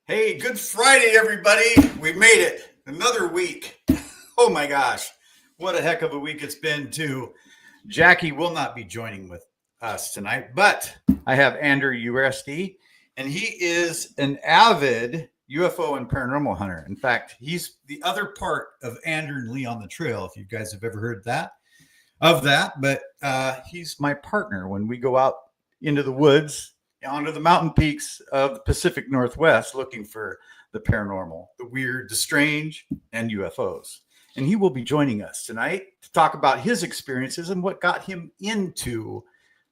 Hey, good Friday, everybody. We made it. Another week. Oh my gosh. What a heck of a week it's been, too. Jackie will not be joining with us tonight, but I have Ander Uresti, and he is an avid UFO and paranormal hunter. In fact, he's the other part of Ander and Lee on the Trail, if you guys have ever heard that. But he's my partner when we go out into the woods, onto the mountain peaks of the Pacific Northwest looking for the paranormal, the weird, the strange, and UFOs. And he will be joining us tonight to talk about his experiences and what got him into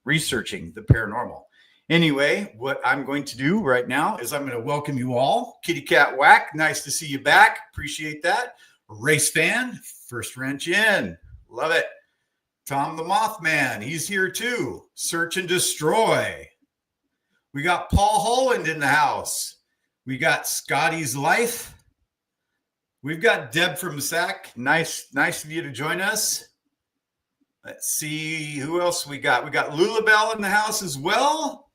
researching the paranormal. Anyway, what I'm going to do right now is I'm going to welcome you all. Kitty Cat Whack, nice to see you back. Appreciate that. Race fan, first wrench in. Love it. Tom the Mothman, he's here too. Search and Destroy. We got Paul Holland in the house. We got Scotty's Life. We've got Deb from SAC. Nice of you to join us. Let's see who else we got. We got Lulabelle in the house as well.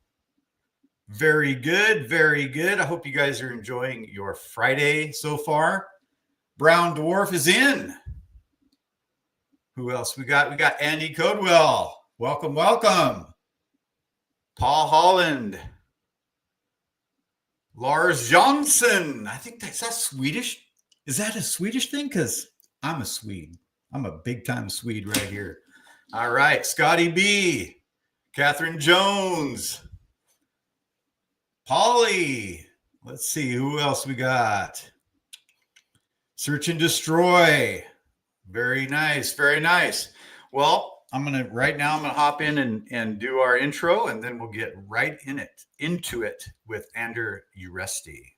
Very good, very good. I hope you guys are enjoying your Friday so far. Brown Dwarf is in. Who else we got? We got Andy Codewell. Welcome. Paul Holland. Lars Johnson. I think that's Swedish. Is that a Swedish thing? Because I'm a Swede. I'm a big time Swede right here. All right. Scotty B. Catherine Jones. Polly. Let's see who else we got. Search and Destroy. Very nice. Very nice. Well, I'm going to hop in and do our intro, and then we'll get right into it with Ander Uresti.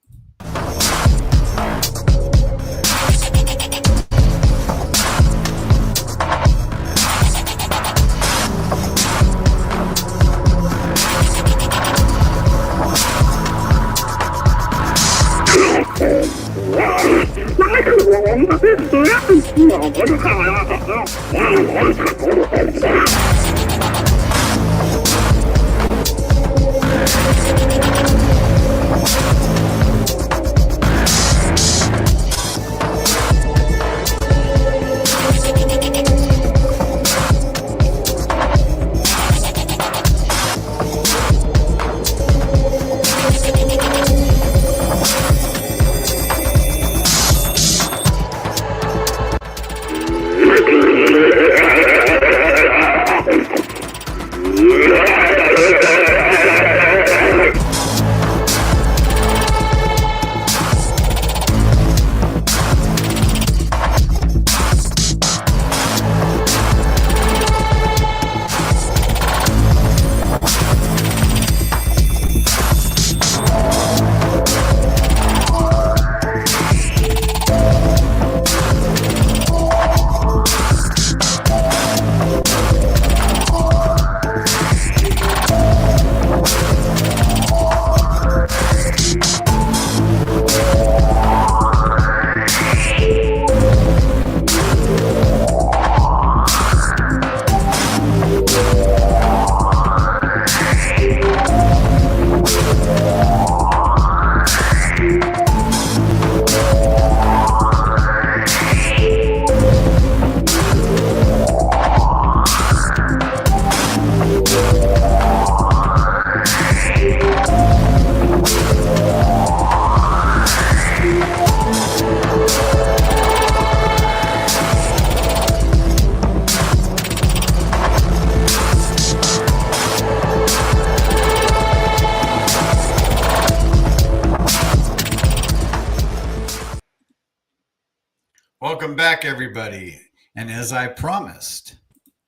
Welcome back, everybody. And as I promised,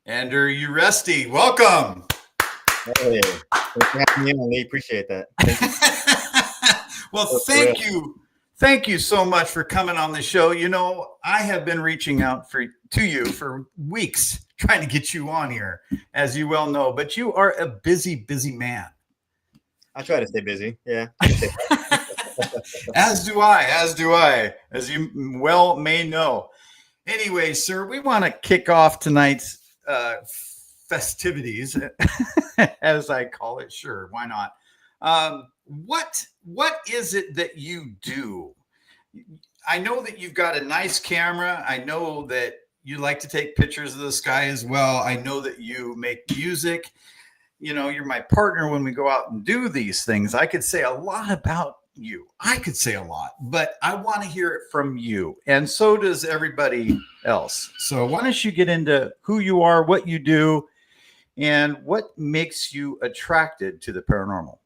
Ander Uresti, welcome. Hey, thanks for having me on, Lee. Appreciate that. Well, thank you. Thank you so much for coming on the show. You know, I have been reaching out to you for weeks trying to get you on here, as you well know, but you are a busy man. I try to stay busy. Yeah. As do I, as you well may know. Anyway, sir, we want to kick off tonight's festivities, as I call it. Sure, why not? what is it that you do? I know that you've got a nice camera. I know that you like to take pictures of the sky as well. I know that you make music. You know, you're my partner when we go out and do these things. I could say a lot about you. I could say a lot, but I want to hear it from you. And so does everybody else. So why don't you get into who you are, what you do, and what makes you attracted to the paranormal?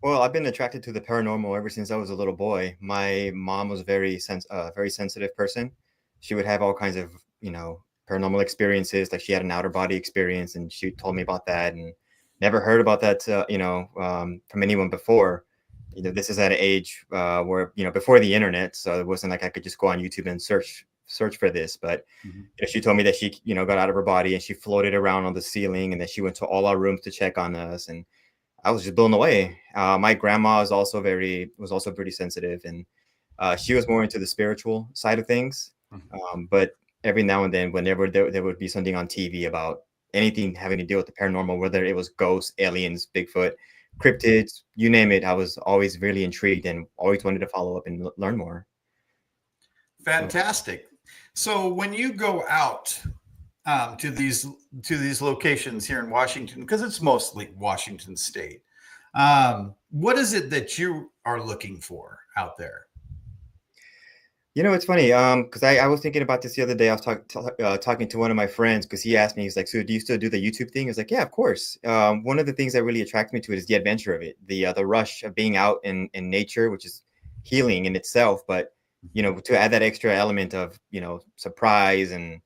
Well, I've been attracted to the paranormal ever since I was a little boy. My mom was a very sensitive person. She would have all kinds of, paranormal experiences. Like she had an outer body experience, and she told me about that, and never heard about that, from anyone before. This is at an age where, before the internet, so it wasn't like I could just go on YouTube and search for this. But she told me that she, got out of her body and she floated around on the ceiling, and that she went to all our rooms to check on us, and I was just blown away. My grandma was also pretty sensitive, and she was more into the spiritual side of things. But every now and then, whenever there would be something on TV about anything having to deal with the paranormal, whether it was ghosts, aliens, Bigfoot, cryptids, you name it, I was always really intrigued and always wanted to follow up and learn more. Fantastic. So when you go out to these locations here in Washington, because it's mostly Washington State, what is it that you are looking for out there? It's funny, because I was thinking about this the other day. I was talking to one of my friends, because he asked me, he's like, "So do you still do the YouTube thing?" I was like, "Yeah, of course." One of the things that really attracts me to it is the adventure of it, the rush of being out in nature, which is healing in itself. But to add that extra element of surprise and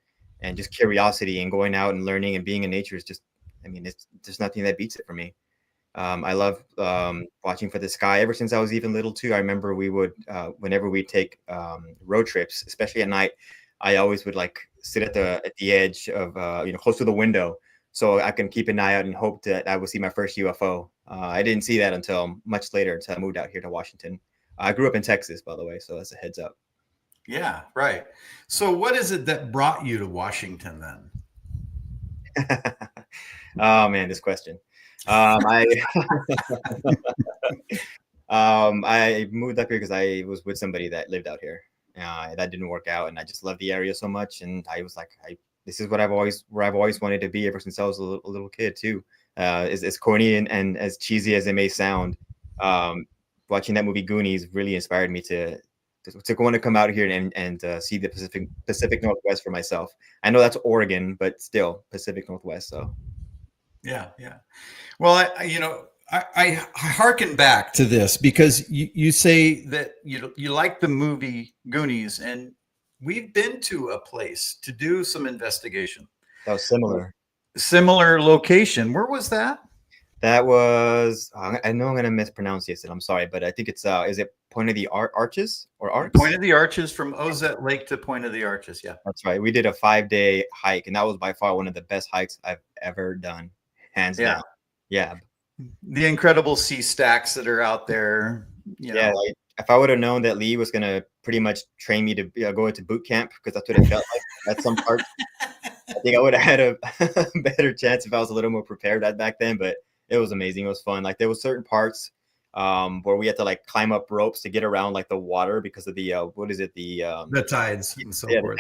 just curiosity and going out and learning and being in nature is just, it's there's nothing that beats it for me. I love watching for the sky ever since I was even little too. I remember we would, whenever we take road trips, especially at night, I always would like sit at the edge of, close to the window, so I can keep an eye out and hope that I will see my first UFO. I didn't see that until much later, until I moved out here to Washington. I grew up in Texas, by the way, so that's a heads up. Yeah, right. So what is it that brought you to Washington then? Oh man, this question. I I moved up here because I was with somebody that lived out here. That didn't work out, and I just love the area so much. And I was like, this is what I've always wanted to be ever since I was a little kid too. As corny and as cheesy as it may sound, watching that movie Goonies really inspired me to want to come out here and see the Pacific Northwest for myself. I know that's Oregon, but still Pacific Northwest. So yeah. Well, I hearken back to this because you say that you like the movie Goonies, and we've been to a place to do some investigation. that was Similar location. Where was that? That was, I know I'm going to mispronounce this, and I'm sorry, but I think it's, is it Point of the Arches or Arcs? Point of the Arches, from Ozette Lake to Point of the Arches. Yeah. That's right. We did a 5-day hike, and that was by far one of the best hikes I've ever done. Hands down. Yeah. The incredible sea stacks that are out there. Yeah. Like, if I would have known that Lee was going to pretty much train me to go into boot camp, because that's what it felt like at some part, I think I would have had a better chance if I was a little more prepared back then. But it was amazing. It was fun. Like there was certain parts where we had to like climb up ropes to get around like the water because of the the tides and so forth.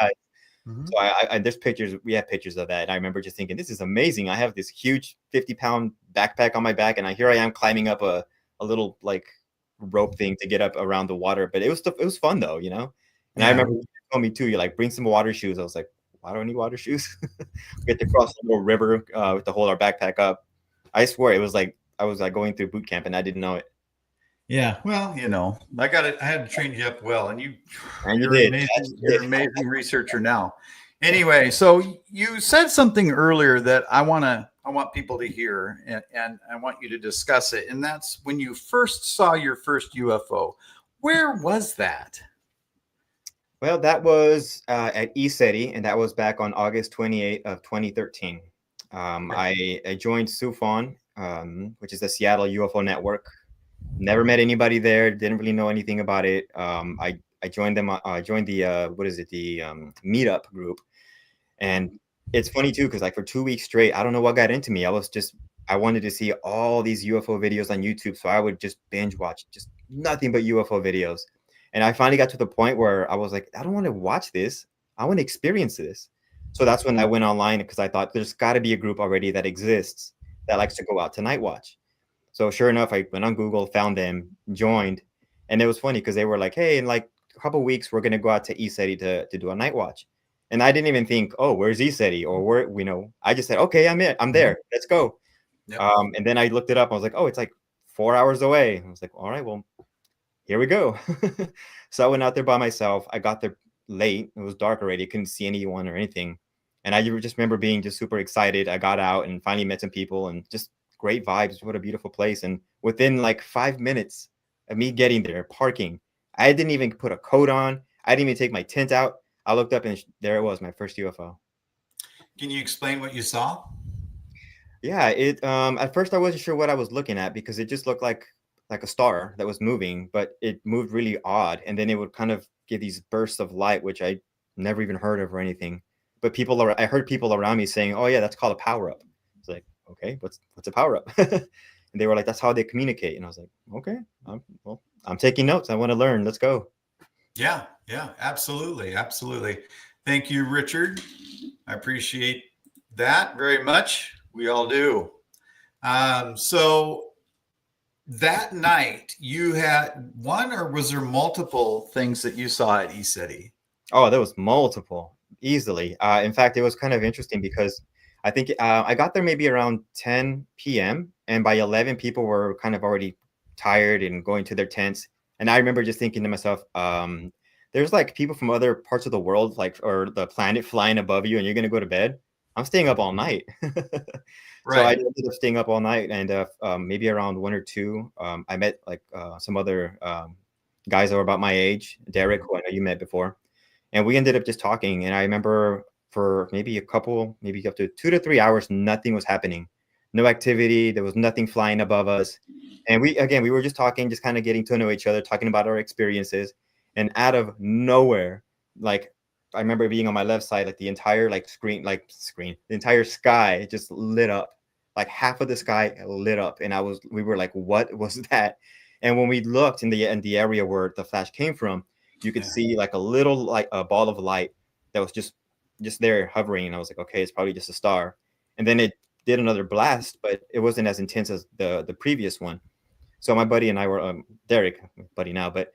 Mm-hmm. So I there's pictures. We have pictures of that. And I remember just thinking, this is amazing. I have this huge 50-pound backpack on my back, and here I am climbing up a little like rope thing to get up around the water. But it was fun though, And I remember you told me too, you like bring some water shoes. I was like, why do I need water shoes? We had to cross a little river to hold our backpack up. I swear it was like I was like going through boot camp and I didn't know it. Yeah, well, I had to train you up well, and you're did. You're an amazing researcher now. Anyway, so you said something earlier that I want people to hear, and I want you to discuss it. And that's when you first saw your first UFO. Where was that? Well, that was at ECETI, and that was back on August 28th of 2013. I joined SUFON, which is the Seattle UFO Network. Never met anybody there. Didn't really know anything about it. I joined them. I joined the the meetup group, and it's funny too because like for 2 weeks straight, I don't know what got into me. I was just I wanted to see all these UFO videos on YouTube, so I would just binge watch just nothing but UFO videos. And I finally got to the point where I was like, I don't want to watch this. I want to experience this. So that's when I went online because I thought there's got to be a group already that exists that likes to go out to night watch. So sure enough, I went on Google, found them, joined, and it was funny because they were like, "Hey, in like a couple of weeks, we're gonna go out to ECETI to do a night watch." And I didn't even think, "Oh, where's ECETI?" or where, you know. I just said, "Okay, I'm in. I'm there. Let's go." Yep. And then I looked it up. I was like, "Oh, it's like 4 hours away." I was like, "All right, well, here we go." So I went out there by myself. I got there late. It was dark already. Couldn't see anyone or anything. And I just remember being just super excited. I got out and finally met some people and just great vibes. What a beautiful place. And within like 5 minutes of me getting there, parking, I didn't even put a coat on. I didn't even take my tent out. I looked up and there it was, my first UFO. Can you explain what you saw? Yeah, it at first I wasn't sure what I was looking at because it just looked like a star that was moving, but it moved really odd. And then it would kind of give these bursts of light, which I never even heard of or anything. But I heard people around me saying, "Oh yeah, that's called a power up." It's like, okay, what's a power up? And they were like, "That's how they communicate." And I was like, "Okay, well, I'm taking notes. I want to learn. Let's go." Yeah, yeah, absolutely, absolutely. Thank you, Richard. I appreciate that very much. We all do. So that night, you had one, or was there multiple things that you saw at ECETI? Oh, there was multiple, easily. In fact, it was kind of interesting because I think I got there maybe around 10 p.m. and by 11, people were kind of already tired and going to their tents. And I remember just thinking to myself, there's like people from other parts of the world, like or the planet flying above you, and you're gonna go to bed. I'm staying up all night. So I Right. ended up staying up all night, and maybe around 1 or 2, I met like some other guys that were about my age, Derek, who I know you met before, and we ended up just talking. And I remember for maybe a couple, maybe up to 2 to 3 hours, nothing was happening, no activity. There was nothing flying above us. And we were just talking, just kind of getting to know each other, talking about our experiences. And out of nowhere, like I remember being on my left side, like the entire the entire sky just lit up. Like half of the sky lit up. And we were like, what was that? And when we looked in the area where the flash came from, you could Yeah. see like a little like a ball of light that was just there hovering. And I was like, okay, it's probably just a star. And then it did another blast, but it wasn't as intense as the previous one. So my buddy and I were Derek, my buddy now, but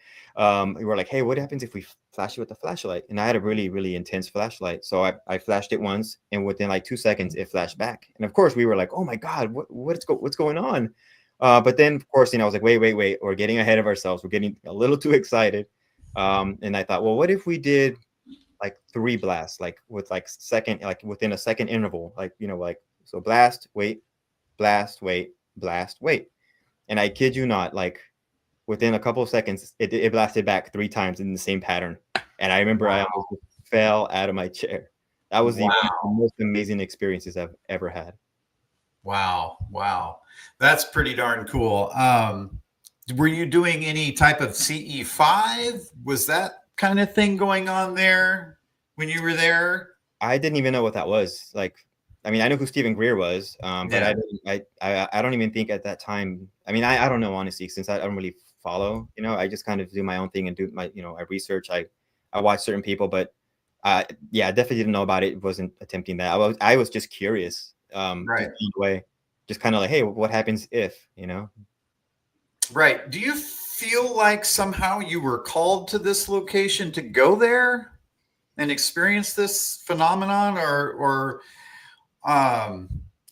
we were like, hey, what happens if we flash it with a flashlight? And I had a really, really intense flashlight. So I flashed it once, and within like 2 seconds it flashed back. And of course we were like, oh my God, what's going on? But then of course, I was like, wait, we're getting ahead of ourselves. We're getting a little too excited. And I thought, well, what if we did like 3 blasts, like with like second, like within a second interval, like, like, so blast, wait, blast, wait, blast, wait. And I kid you not, like within a couple of seconds, it blasted back 3 times in the same pattern. And I remember I almost fell out of my chair. That was one of the Wow. most amazing experiences I've ever had. Wow. Wow. That's pretty darn cool. Were you doing any type of CE5? Was that kind of thing going on there when you were there? I didn't even know what that was. Like, I mean, I know who Stephen Greer was, but Yeah. I don't even think at that time. I mean, I don't know, honestly, since I don't really follow. I just kind of do my own thing and do my, I research. I watch certain people, but yeah, I definitely didn't know about it. Wasn't attempting that. I was just curious. Right. Just being away, just kind of like, hey, what happens if? Right. Do you feel like somehow you were called to this location to go there and experience this phenomenon, or um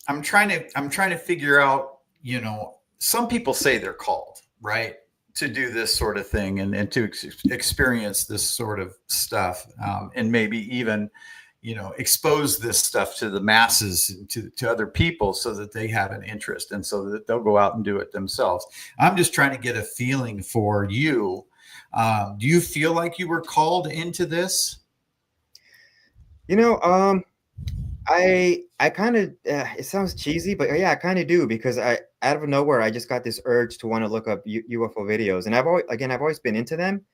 I'm trying to figure out, some people say they're called, right, to do this sort of thing, and to experience this sort of stuff, and maybe even, expose this stuff to the masses, to other people, so that they have an interest, and so that they'll go out and do it themselves. I'm just trying to get a feeling for you. Do you feel like you were called into this? You know, I kind of it sounds cheesy, but yeah, I kind of do because I out of nowhere I just got this urge to want to look up UFO videos, and I've always been into them,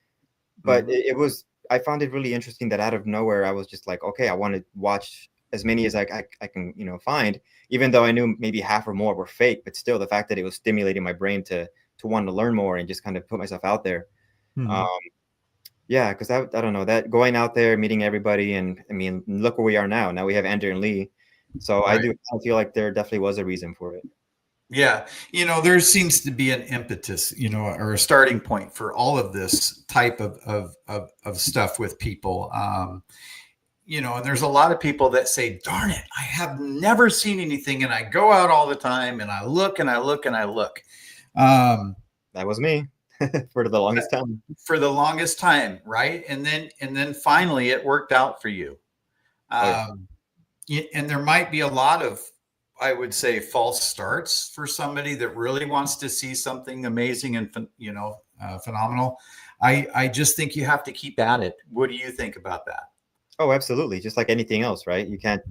but Mhm. I found it really interesting that out of nowhere I was just like, okay, I want to watch as many as I can, find, even though I knew maybe half or more were fake, but still the fact that it was stimulating my brain to want to learn more and just kind of put myself out there. Um, Mhm. yeah, because I don't know, that going out there, meeting everybody, and I mean, look where we are now. Now we have Ander and Lee. So I Right. do feel like there definitely was a reason for it. Yeah. There seems to be an impetus, or a starting point for all of this type of stuff with people. And there's a lot of people that say, darn it, I have never seen anything. And I go out all the time and I look and I look and I look. Um, That was me for the longest time. for the longest time, right? And then finally it worked out for you. Oh yeah. Um, and there might be a lot of, I would say, false starts for somebody that really wants to see something amazing and phenomenal. I just think you have to keep at it. What do you think about that? Oh, absolutely. Just like anything else, right? You can't.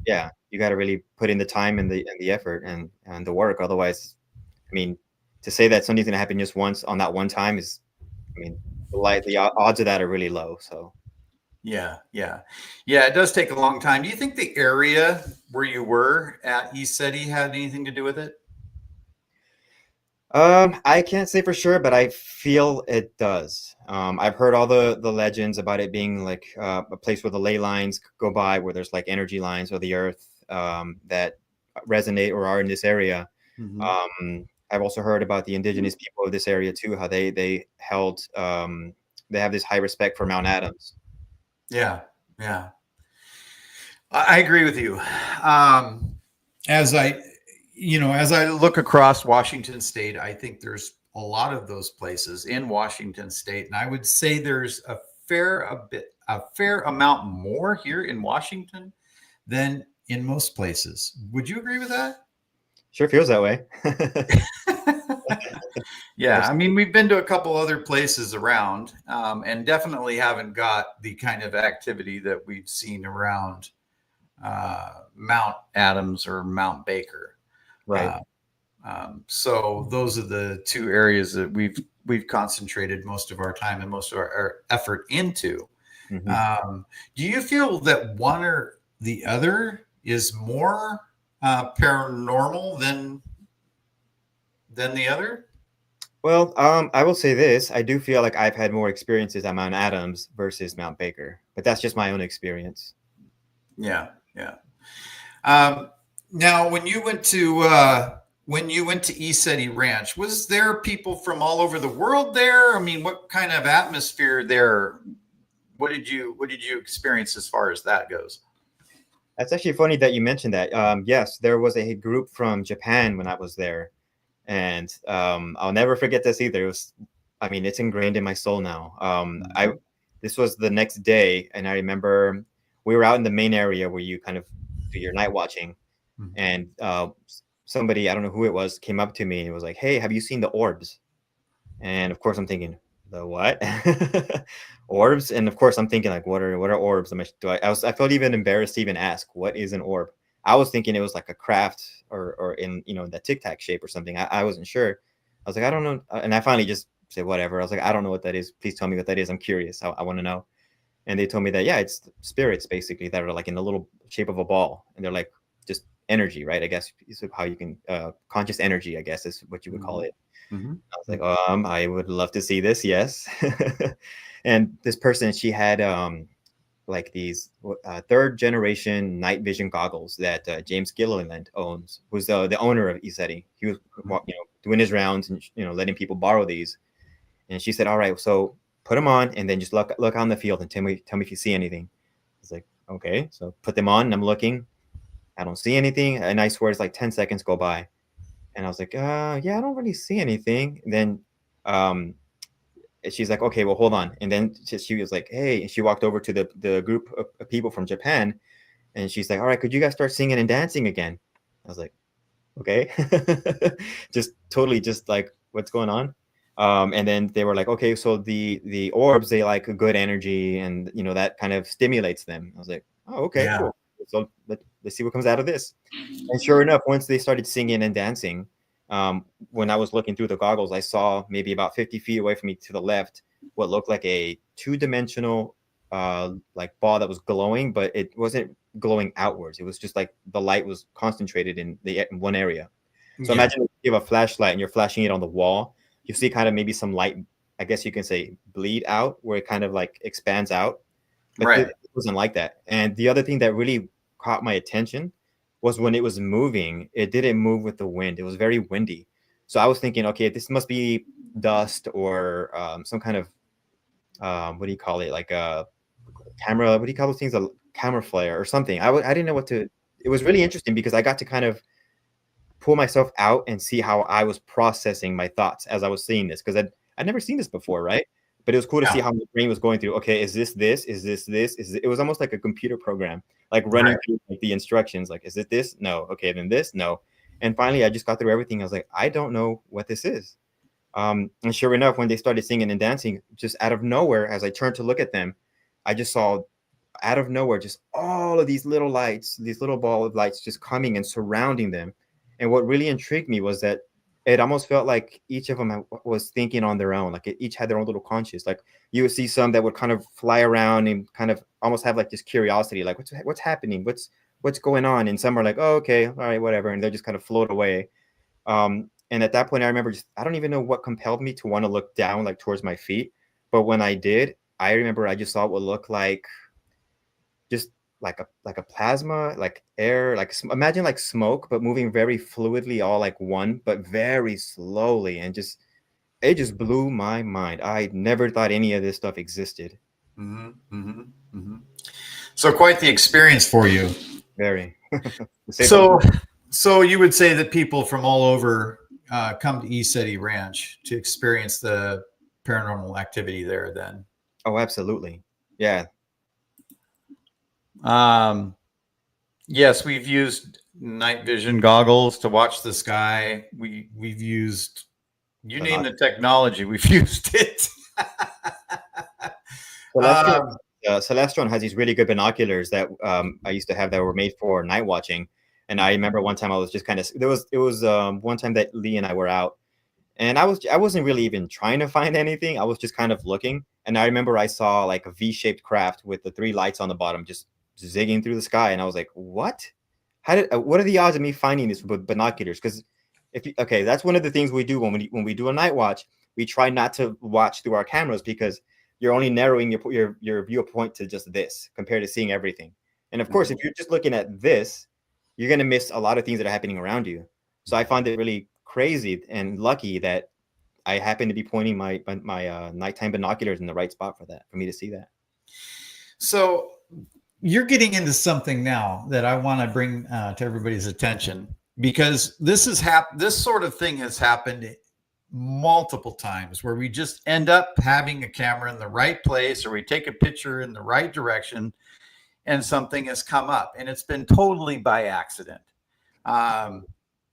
Yeah, you got to really put in the time and the effort and the work. Otherwise, I mean, to say that something's gonna happen just once on that one time is, I mean, the odds of that are really low. So, Yeah, yeah, yeah. It does take a long time. Do you think the area where you were at ECETI had anything to do with it? I can't say for sure, but I feel it does. I've heard all the legends about it being like a place where the ley lines go by, where there's like energy lines or the earth that resonate or are in this area. Hmm. I've also heard about the indigenous people of this area too, how they held they have this high respect for Mount Adams. Yeah, yeah. I agree with you. Um, as I, as I look across Washington State, I think there's a lot of those places in Washington State, and I would say there's a fair amount more here in Washington than in most places. Would you agree with that? Sure feels that way. Yeah, I Abs- mean, we've been to a couple other places around, and definitely haven't got the kind of activity that we've seen around Mount Adams or Mount Baker. Right. Uh, so those are the two areas that we've concentrated most of our time and most of our effort into. Hmm. Do you feel that one or the other is more paranormal than the other? Well, I will say this: I do feel like I've had more experiences at Mount Adams versus Mount Baker, but that's just my own experience. Yeah, yeah. Um, Now, when you went to ECETI Ranch, was there people from all over the world there? I mean, what kind of atmosphere there? What did you experience as far as that goes? That's actually funny that you mentioned that. Yes, there was a group from Japan when I was there, and I'll never forget this either. It was, I mean, it's ingrained in my soul now. I This was the next day, and I remember we were out in the main area where you kind of do your night watching, Mhm. and somebody, I don't know who it was, came up to me and was like, "Hey, have you seen the orbs?" And of course, I'm thinking, the what? Orbs? And of course, I'm thinking like, what are orbs? I felt even embarrassed to even ask, what is an orb? I was thinking it was like a craft or in the tic tac shape or something. I wasn't sure. I was like, I don't know. And I finally just said whatever. I was like, I don't know what that is. Please tell me what that is. I'm curious. I want to know. And they told me that yeah, it's spirits basically that are like in a little shape of a ball, and they're like just energy, right? I guess is how you can conscious energy, I guess is what you would call Mhm. it. Mhm. I was like, I would love to see this, yes. And this person, she had like these third generation night vision goggles that James Gilliland owns, who's the owner of ESETI. He was Mhm. doing his rounds and letting people borrow these. And she said, all right, so put them on and then just look on the field and tell me if you see anything. I was like, okay. So put them on and I'm looking. I don't see anything. And I swear it's like 10 seconds go by. And I was like, yeah, I don't really see anything. And then um, she's like, okay, well, hold on. And then she was like, hey, and she walked over to the group of people from Japan. And she's like, all right, could you guys start singing and dancing again? I was like, okay. Just totally just like, what's going on? And then they were like, okay, so the orbs, they like a good energy and, that kind of stimulates them. I was like, oh, okay, Yeah. cool. So let's see what comes out of this. And sure enough, once they started singing and dancing, when I was looking through the goggles, I saw maybe about 50 feet away from me to the left what looked like a two-dimensional like ball that was glowing, but it wasn't glowing outwards. It was just like the light was concentrated in one area. So Yeah. imagine if you have a flashlight and you're flashing it on the wall, you see kind of maybe some light, I guess you can say, bleed out, where it kind of like expands out. But Right. it wasn't like that. And the other thing that really caught my attention was when it was moving, it didn't move with the wind. It was very windy. So I was thinking, okay, this must be dust or some kind of what do you call it? Like a camera. What do you call those things? A camera flare or something. I didn't know what to. It was really interesting because I got to kind of pull myself out and see how I was processing my thoughts as I was seeing this, because I'd never seen this before, right? But it was cool to see how my brain was going through. Okay, is this this? Is this this? It was almost like a computer program, like running through like the instructions. Like, is it this? No. Okay, then this? No. And finally, I just got through everything. I was like, I don't know what this is. And sure enough, when they started singing and dancing, just out of nowhere, as I turned to look at them, I just saw out of nowhere just all of these little lights, these little ball of lights just coming and surrounding them. And what really intrigued me was that it almost felt like each of them was thinking on their own. Like each had their own little conscience. Like you would see some that would kind of fly around and kind of almost have like this curiosity, like what's happening, what's going on. And some are like, oh, okay, all right, whatever, and they just kind of float away. And at that point, I remember I don't even know what compelled me to want to look down, like towards my feet. But when I did, I remember I just saw what looked like just like a plasma, like air, like imagine like smoke, but moving very fluidly, all like one, but very slowly. And it just blew my mind. I never thought any of this stuff existed. Mm-hmm, mm-hmm, mm-hmm. So quite the experience for you. Very. So you would say that people from all over come to ECETI Ranch to experience the paranormal activity there then? Oh, absolutely. Yeah. Yes, we've used night vision goggles to watch the sky. We've used, you name the technology, we've used it. Celestron has these really good binoculars that I used to have that were made for night watching. And I remember one time I was just kind of, it was one time that Lee and I were out, and I wasn't really even trying to find anything. I was just kind of looking. And I remember I saw like a V-shaped craft with the 3 lights on the bottom, just zigging through the sky. And I was like, what? What are the odds of me finding this with binoculars? Because that's one of the things we do when we do a night watch. We try not to watch through our cameras because you're only narrowing your viewpoint to just this compared to seeing everything. And of course, if you're just looking at this, you're going to miss a lot of things that are happening around you. So I find it really crazy and lucky that I happen to be pointing my nighttime binoculars in the right spot for me to see that. So you're getting into something now that I want to bring to everybody's attention, because this sort of thing has happened multiple times where we just end up having a camera in the right place, or we take a picture in the right direction and something has come up, and it's been totally by accident.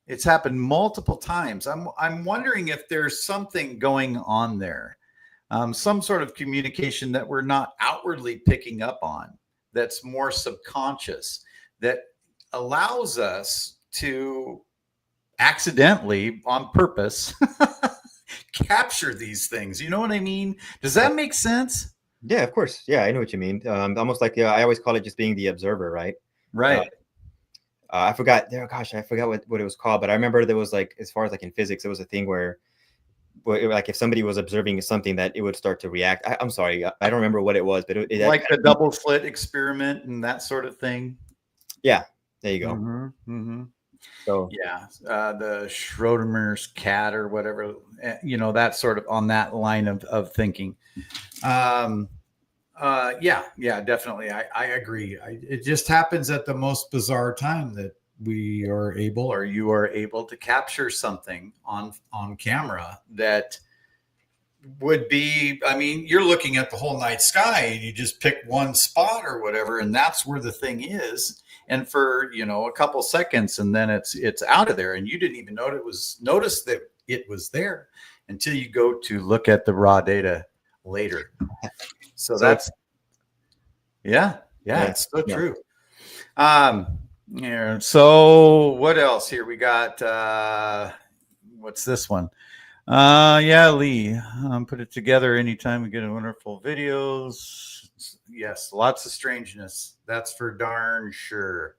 It's happened multiple times. I'm wondering if there's something going on there, some sort of communication that we're not outwardly picking up on, that's more subconscious, that allows us to accidentally, on purpose, capture these things. You know what I mean? Does that make sense? Yeah, of course. Yeah, I know what you mean. Almost like I always call it just being the observer, right? Right. I forgot what it was called, but I remember there was like, as far as like in physics, it was a thing where like if somebody was observing something, that it would start to react. I'm sorry, I don't remember what it was, but it like the double slit experiment and that sort of thing. Yeah, there you go. Mm-hmm, mm-hmm. So yeah, the Schrodinger's cat or whatever, that sort of on that line of thinking. Yeah, definitely. I agree. It just happens at the most bizarre time that you are able to capture something on camera that would be, I mean, you're looking at the whole night sky and you just pick one spot or whatever, and that's where the thing is. And for, a couple seconds, and then it's out of there, and you didn't even notice that it was there until you go to look at the raw data later. So that's, it's so true. So what else here? We got, what's this one? Yeah, Lee. Put it together anytime we get a wonderful videos. Yes, lots of strangeness. That's for darn sure.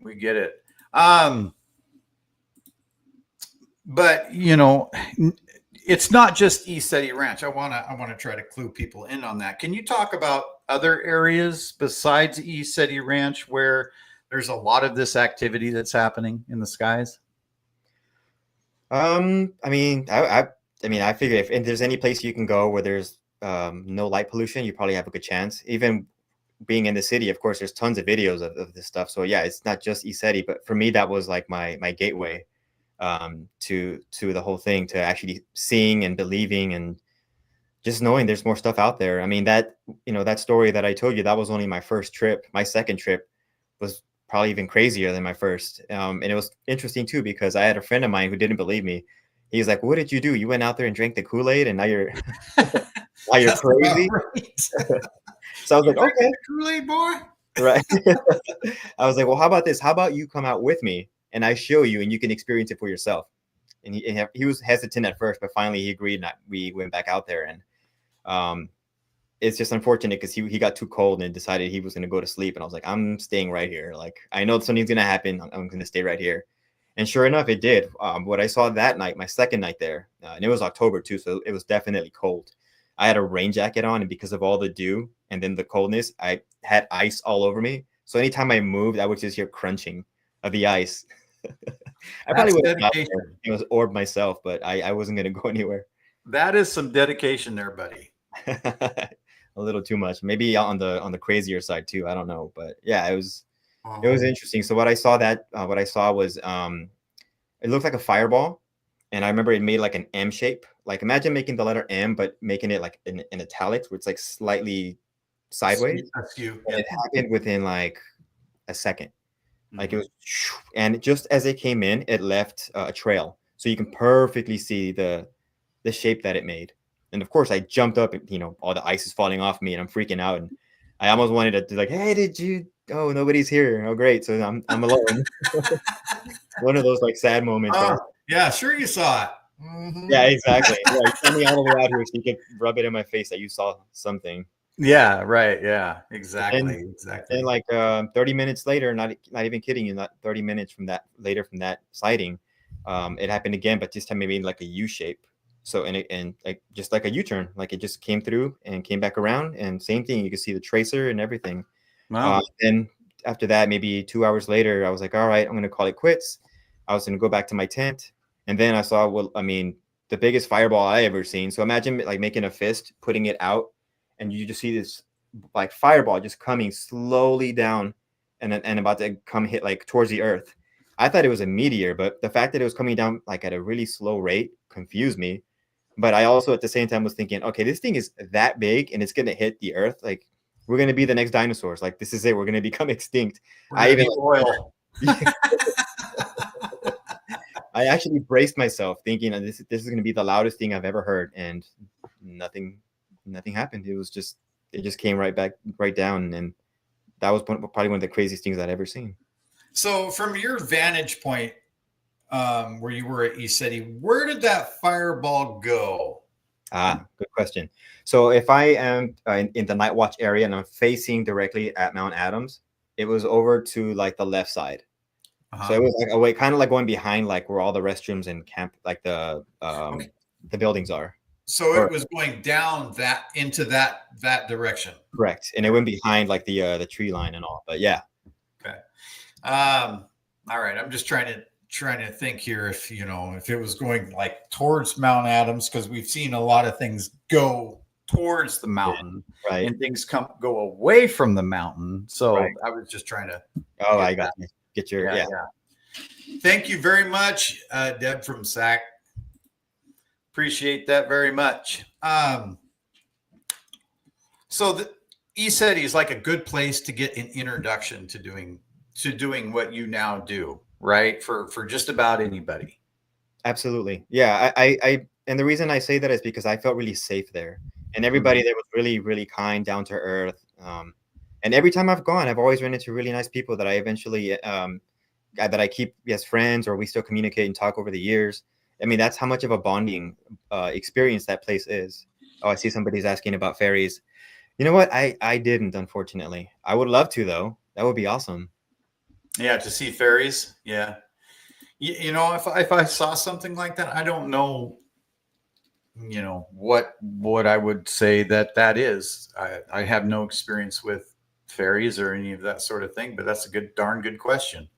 We get it. Um, but it's not just ESETI Ranch. I wanna try to clue people in on that. Can you talk about other areas besides ESETI Ranch where there's a lot of this activity that's happening in the skies? I mean, I figure if there's any place you can go where there's no light pollution, you probably have a good chance. Even being in the city, of course, there's tons of videos of this stuff. So yeah, it's not just ESETI, but for me, that was like my gateway to the whole thing, to actually seeing and believing and just knowing there's more stuff out there. I mean, that story that I told you, that was only my first trip. My second trip was probably even crazier than my first. And it was interesting too, because I had a friend of mine who didn't believe me. He's like, "What did you do? You went out there and drank the Kool-Aid and now you're now you're That's about crazy." right. So I was You like, drinking "Okay." the Kool-Aid, boy? Right. I was like, "Well, how about this? How about you come out with me and I show you and you can experience it for yourself?" And he was hesitant at first, but finally he agreed and we went back out there. And um it's just unfortunate because he got too cold and decided he was going to go to sleep. And I was like, I'm staying right here. Like, I know something's going to happen. I'm going to stay right here. And sure enough, it did. What I saw that night, my second night there, and it was October too, so it was definitely cold. I had a rain jacket on, and because of all the dew and then the coldness, I had ice all over me. So anytime I moved, I would just hear crunching of the ice. I probably That's would have dedication. it was orb myself, but I wasn't going to go anywhere. That is some dedication there, buddy. A little too much, maybe on the crazier side too. I don't know, but yeah, it was Uh-huh. interesting. So what I saw was it looked like a fireball, and I remember it made like an M shape. Like imagine making the letter M, but making it like in italics, where it's like slightly sideways. Askew. And Yeah. it happened within like a second. Like it Mhm. was, and just as it came in, it left a trail, so you can perfectly see the shape that it made. And of course, I jumped up, and all the ice is falling off me, and I'm freaking out. And I almost wanted to like, hey, did you? Oh, nobody's here. Oh, great. So I'm alone. One of those like sad moments where, Yeah, sure you saw it. yeah, Mhm. exactly. Yeah, you sent me all the way out here so you could rub it in my face that you saw something. Yeah, right. Yeah, And exactly. then Exactly. like 30 minutes later, not even kidding you, not 30 minutes from that later from that sighting, it happened again, but this time it made like a U shape. So and like just like a U-turn, like it just came through and came back around, and same thing. You could see the tracer and everything. Well, Then after that, maybe 2 hours later, I was like, all right, I'm gonna call it quits. I was gonna go back to my tent, and then I saw, well, I mean, the biggest fireball I ever seen. So imagine like making a fist, putting it out, and you just see this like fireball just coming slowly down, and about to come hit like towards the earth. I thought it was a meteor, but the fact that it was coming down like at a really slow rate confused me. But I also at the same time was thinking, okay, this thing is that big and it's gonna hit the earth. Like we're gonna be the next dinosaurs. Like this is it. We're gonna become extinct. we're I gonna even be oil. I actually braced myself thinking that this is gonna be the loudest thing I've ever heard, and nothing nothing happened. It just came right down, and that was probably one of the craziest things I'd ever seen. So, from your vantage point, where you were at ECETI, where did that fireball go? Good question. So if I am in the night watch area and I'm facing directly at Mount Adams, it was over to like the left side. So it Uh-huh. was like away, kind of like going behind like where all the restrooms and camp, like Okay. the buildings are. So Or it was going down that into that direction. correct, and it went behind like the tree line and all. But yeah, Okay. All right. I'm just trying to think here if if it was going like towards Mount Adams, because we've seen a lot of things go towards the yeah, mountain right, and things go away from the mountain. right. So I was just trying to Oh, get I got that. you. Get your Yeah, yeah. yeah. Thank you very much, Deb from SAC. Appreciate that very much. So the ESETI is like a good place to get an introduction to doing what you now do, right? For just about anybody. Absolutely. Yeah. And the reason I say that is because I felt really safe there. And everybody Mhm. there was really, really kind, down to earth. And every time I've gone, I've always run into really nice people that I eventually, that I keep as friends, or we still communicate and talk over the years. I mean, that's how much of a bonding experience that place is. Oh, I see somebody's asking about fairies. You know what? I didn't, unfortunately. I would love to though. That would be awesome. Yeah, to see fairies. Yeah. You know, if I saw something like that, I don't know, you know, what I would say that is. I have no experience with fairies or any of that sort of thing, but that's a darn good question.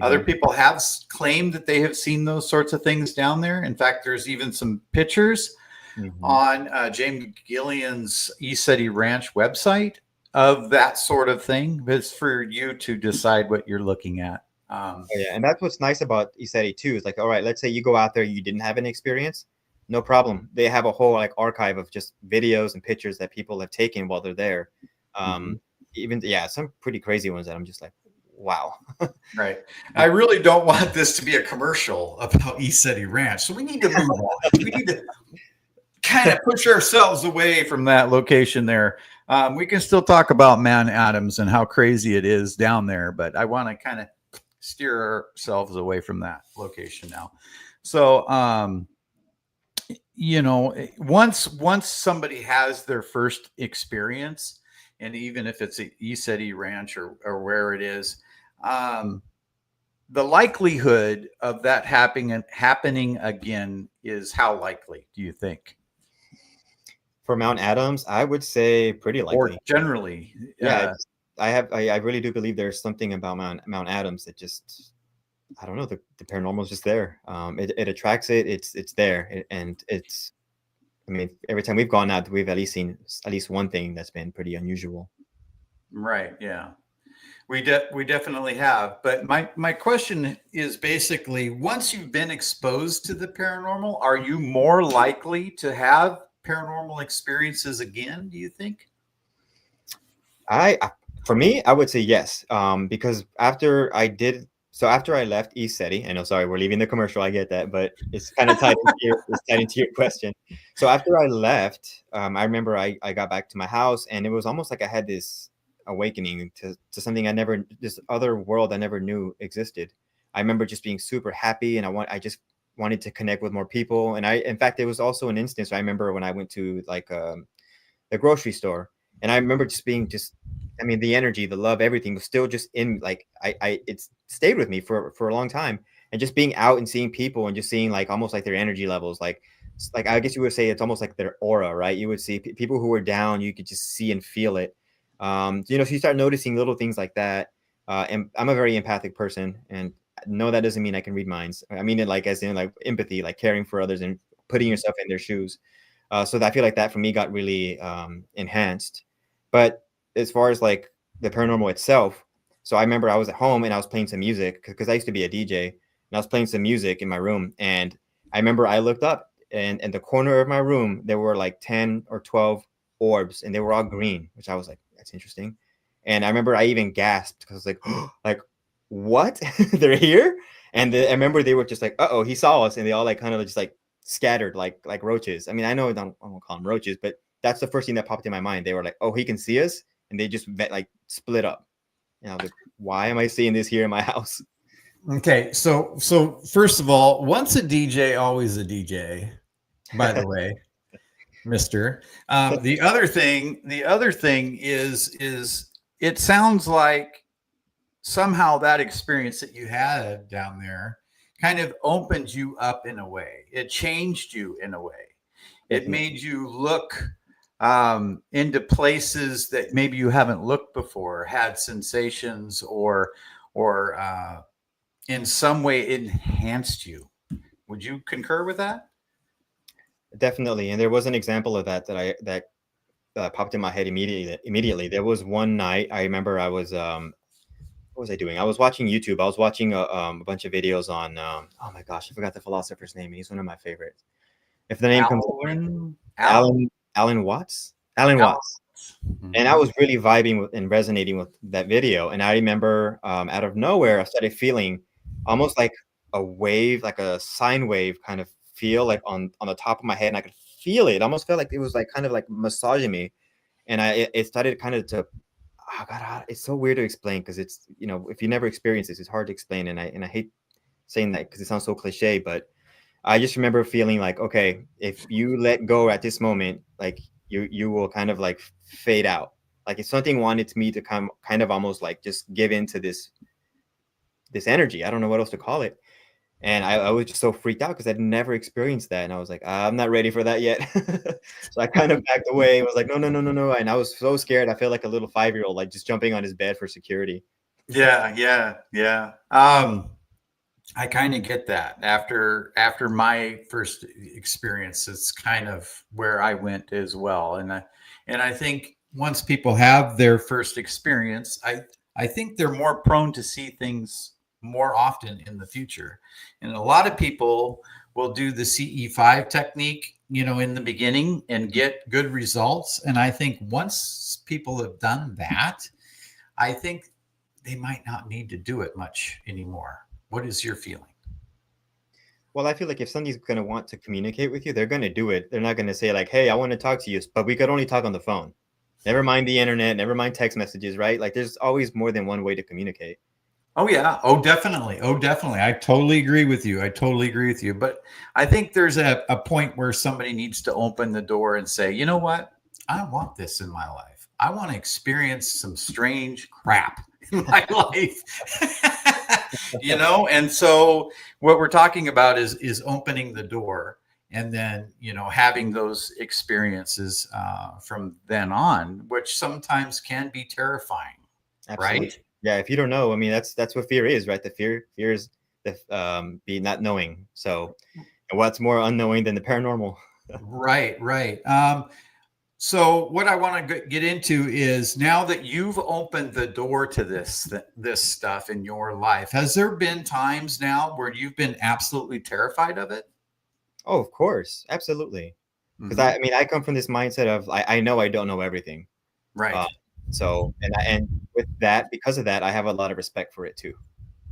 Other Hmm. people have claimed that they have seen those sorts of things down there. In fact, there's even some pictures Hmm. on James Gillian's ESETI Ranch website of that sort of thing. It's for you to decide what you're looking at. Oh, yeah, and that's what's nice about Iseti too. Is like, all right, let's say you go out there, you didn't have an experience, no problem. They have a whole like archive of just videos and pictures that people have taken while they're there. Mhm. Um, even yeah, some pretty crazy ones that I'm just like, wow. Right. I really don't want this to be a commercial about ESETI Ranch. So we need to move on. We need to kind of push ourselves away from that location there. We can still talk about Man Adams and how crazy it is down there, but I want to kind of steer ourselves away from that location now. So, you know, once somebody has their first experience, and even if it's a ESETI Ranch or where it is, um, the likelihood of that happening again is how likely do you think? For Mount Adams, I would say pretty Or likely. generally, Yeah, I really do believe there's something about Mount Adams that just I don't know the paranormal is just there. It attracts it. It's there, and it's. I mean, every time we've gone out, we've at least seen at least one thing that's been pretty unusual. right? Yeah, we definitely have. But my question is basically, once you've been exposed to the paranormal, are you more likely to have paranormal experiences again? Do you think? For me, I would say yes. Because after I left EastSeti, I know, sorry, we're leaving the commercial. I get that, but it's kind of it's tied into your question. So after I left, I remember I got back to my house, and it was almost like I had this awakening to something this other world I never knew existed. I remember just being super happy, and I just wanted to connect with more people. And in fact, it was also an instance I remember when I went to like the grocery store, and I remember just being just, I mean, the energy, the love, everything was still just in like it's stayed with me for a long time, and just being out and seeing people and just seeing like almost like their energy levels, like I guess you would say it's almost like their aura, right? You would see people who were down, you could just see and feel it. So you start noticing little things like that. And I'm a very empathic person, and no, that doesn't mean I can read minds. I mean it like as in like empathy, like caring for others and putting Mhm. yourself in their shoes. So I feel like that for me got really enhanced. But as far as like the paranormal itself, so I remember I was at home and I was playing some music because I used to be a DJ, and I was playing some music in my room. And I remember I looked up, and in the corner of my room, there were like 10 or 12 orbs, and they were all green, which I was like, that's interesting. And I remember I even gasped because I was like, like, what? They're here? And I remember they were just like, uh oh, he saw us. And they all like kind of just like scattered like roaches. I mean, I won't call them roaches, but that's the first thing that popped in my mind. They were like, "Oh, he can see us," and they just like split up. And I was like, "Why am I seeing this here in my house?" Okay, so first of all, once a DJ, always a DJ. By the way, Mister. The other thing is it sounds like somehow that experience that you had down there kind of opened you up in a way. It changed you in a way. It Definitely. made you look into places that maybe you haven't looked before, had sensations, or in some way it enhanced you. Would you concur with that? Definitely. And there was an example of that popped in my head immediately. There was one night I remember I was what was I doing? I was watching YouTube. I was watching a bunch of videos on oh my gosh, I forgot the philosopher's name. He's one of my favorites. If the name comes up, Alan. Alan Watts. Alan Alan. Watts. And I Mhm. was really vibing with and resonating with that video. And I remember out of nowhere, I started feeling almost like a wave, like a sine wave kind of feel like on the top of my head. And I could feel it. It almost felt like it was like kind of like massaging me. And it started kind of to, oh God, it's so weird to explain because it's, if you never experience this, it's hard to explain. And I hate saying that because it sounds so cliche, but I just remember feeling like, okay, if you let go at this moment, like you will kind of like fade out. Like if something wanted me to come kind of almost like just give into this energy. I don't know what else to call it. And I was just so freaked out because I'd never experienced that. And I was like, I'm not ready for that yet. So I kind of backed away. I was like, no, no, no, no, no. And I was so scared. I felt like a little 5-year-old, like just jumping on his bed for security. Yeah, yeah, yeah. I kind of get that. After my first experience, it's kind of where I went as well. And I think once people have their first experience, I think they're more prone to see things more often in the future. And a lot of people will do the CE5 technique, in the beginning and get good results. And I think once people have done that, I think they might not need to do it much anymore. What is your feeling? Well, I feel like if somebody's going to want to communicate with you, they're going to do it. They're not going to say like, hey, I want to talk to you, but we could only talk on the phone. Never mind the internet, never mind text messages, right? Like there's always more than one way to communicate. Oh yeah. Oh, definitely. Oh, definitely. I totally agree with you. I totally agree with you. But I think there's a point where somebody needs to open the door and say, you know what? I want this in my life. I want to experience some strange crap in my life. And so what we're talking about is opening the door and then, having those experiences from then on, which sometimes can be terrifying, Absolutely. right? Yeah, if you don't know, I mean that's what fear is, right? The fear is the be not knowing. So, and what's more unknowing than the paranormal? Right, right. So what I want to get into is now that you've opened the door to this stuff in your life, has there been times now where you've been absolutely terrified of it? Oh, of course, absolutely. Because Hmm. I mean, I come from this mindset of I know I don't know everything. Right. Uh, so, and with that, because of that, I have a lot of respect for it too.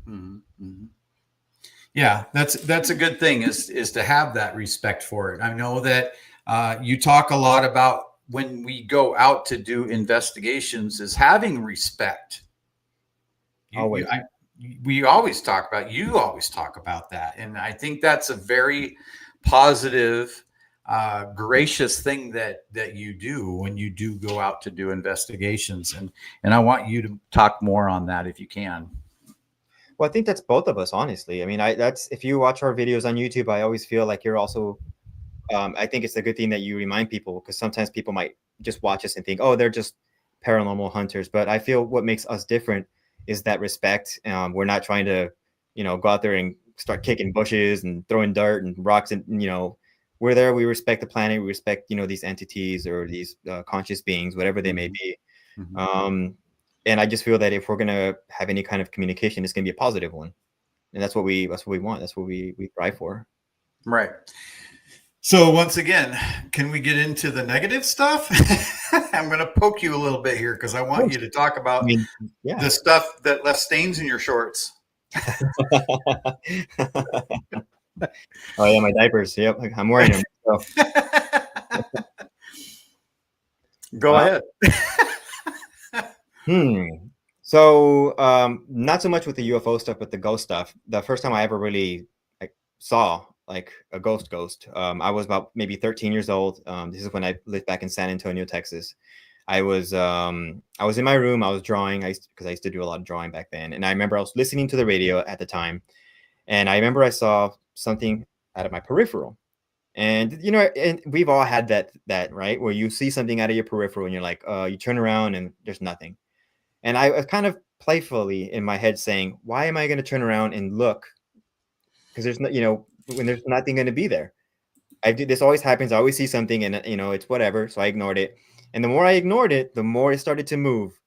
Hmm. Hmm. Yeah, that's a good thing is to have that respect for it. I know that you talk a lot about when we go out to do investigations is having respect. Always. We always talk about, you always talk about that, and I think that's a very positive, gracious thing that you do when you do go out to do investigations, and I want you to talk more on that if you can. Well, I think that's both of us, honestly. I mean, I that's if you watch our videos on YouTube, I always feel like you're also. I think it's a good thing that you remind people because sometimes people might just watch us and think, oh, they're just paranormal hunters. But I feel what makes us different is that respect. We're not trying to, go out there and start kicking bushes and throwing dirt and rocks. And, we're there. We respect the planet. We respect, these entities or these conscious beings, whatever they may Mhm. be. Mhm. Um, and I just feel that if we're going to have any kind of communication, it's going to be a positive one. And that's what we want. That's what we thrive for. Right. So once again, can we get into the negative stuff? I'm going to poke you a little bit here because I Of want course. you to talk I about mean, yeah. the stuff that left stains in your shorts. Oh yeah, my diapers. Yep, I'm wearing them. So, Go uh, ahead. hmm. So, not so much with the UFO stuff, but the ghost stuff. The first time I ever really like saw like a ghost, I was about maybe 13 years old. This is when I lived back in San Antonio, Texas. I was in my room. I was drawing. Because I used to do a lot of drawing back then, and I remember I was listening to the radio at the time, and I remember I saw something out of my peripheral. And and we've all had that right where you see something out of your peripheral and you're like, you turn around and there's nothing. And I was kind of playfully in my head saying, why am I going to turn around and look? Because there's no, when there's nothing going to be there. I do this always happens. I always see something and it's whatever. So I ignored it. And the more I ignored it, the more it started to move.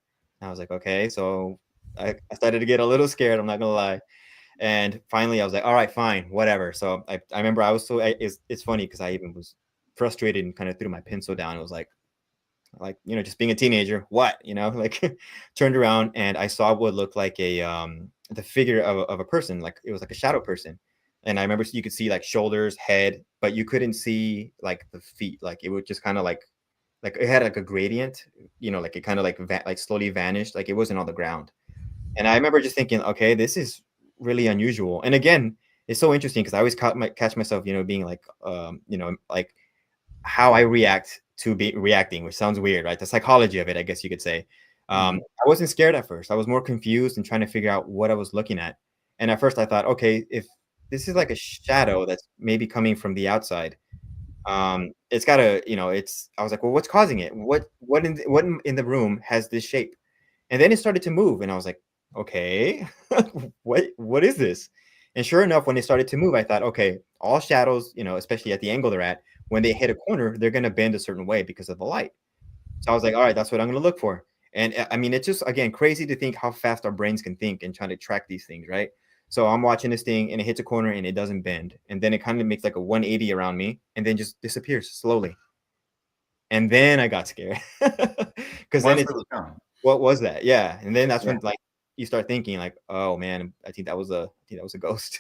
And I was like, okay. So I started to get a little scared. I'm not gonna lie. And finally, I was like, all right, fine, whatever. So I remember I was it's funny because I even was frustrated and kind of threw my pencil down. It was like just being a teenager, what like turned around and I saw what looked like the figure of a person, like it was like a shadow person. And I remember you could see like shoulders, head, but you couldn't see like the feet. Like it would just kind of like it had like a gradient, like it kind of like slowly vanished, like it wasn't on the ground. And I remember just thinking, okay, this is really unusual. And again, it's so interesting because I always catch myself, being like, like how I react to be reacting, which sounds weird, right? The psychology of it, I guess you could say. I wasn't scared at first. I was more confused and trying to figure out what I was looking at. And at first I thought, okay, if this is like a shadow that's maybe coming from the outside, it's gotta, I was like, well, what's causing it? What in the room has this shape? And then it started to move, and I was like, okay, what is this? And sure enough, when it started to move, I thought, okay, all shadows, especially at the angle they're at, when they hit a corner, they're gonna bend a certain way because of the light. So I was like, all right, that's what I'm gonna look for. And I mean, it's just again crazy to think how fast our brains can think and trying to track these things, right? So I'm watching this thing and it hits a corner and it doesn't bend. And then it kind of makes like a 180 around me and then just disappears slowly. And then I got scared. Because then it's what was that? Yeah. And then that's when like you start thinking like, oh man, I think that was a ghost.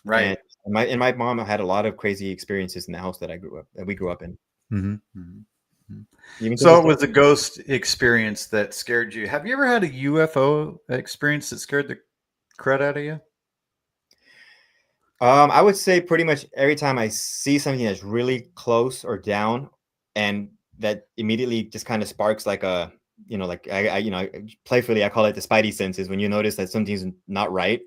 Right. And my mom had a lot of crazy experiences in the house that we grew up in. So it was a ghost experience that scared you. Have you ever had a UFO experience that scared the crud out of you? I would say pretty much every time I see something that's really close or down, and that immediately just kind of sparks like a, like playfully I call it the spidey senses. When you notice that something's not right,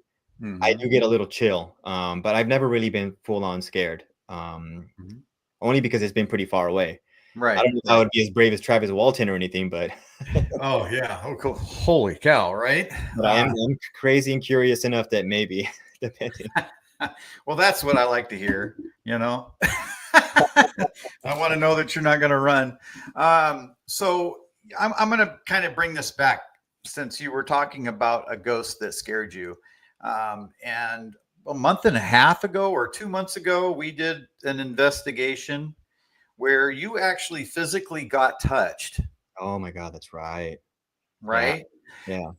I do get a little chill. But I've never really been full on scared. Only because it's been pretty far away. Right. I don't know if I would be as brave as Travis Walton or anything, but oh yeah, oh cool. Holy cow, right? But I'm crazy and curious enough that maybe depending. Well, that's what I like to hear. I want to know that you're not going to run. So I'm going to kind of bring this back since you were talking about a ghost that scared you. And a month and a half ago or 2 months ago, we did an investigation where you actually physically got touched. Oh my God, that's right. Right? Yeah.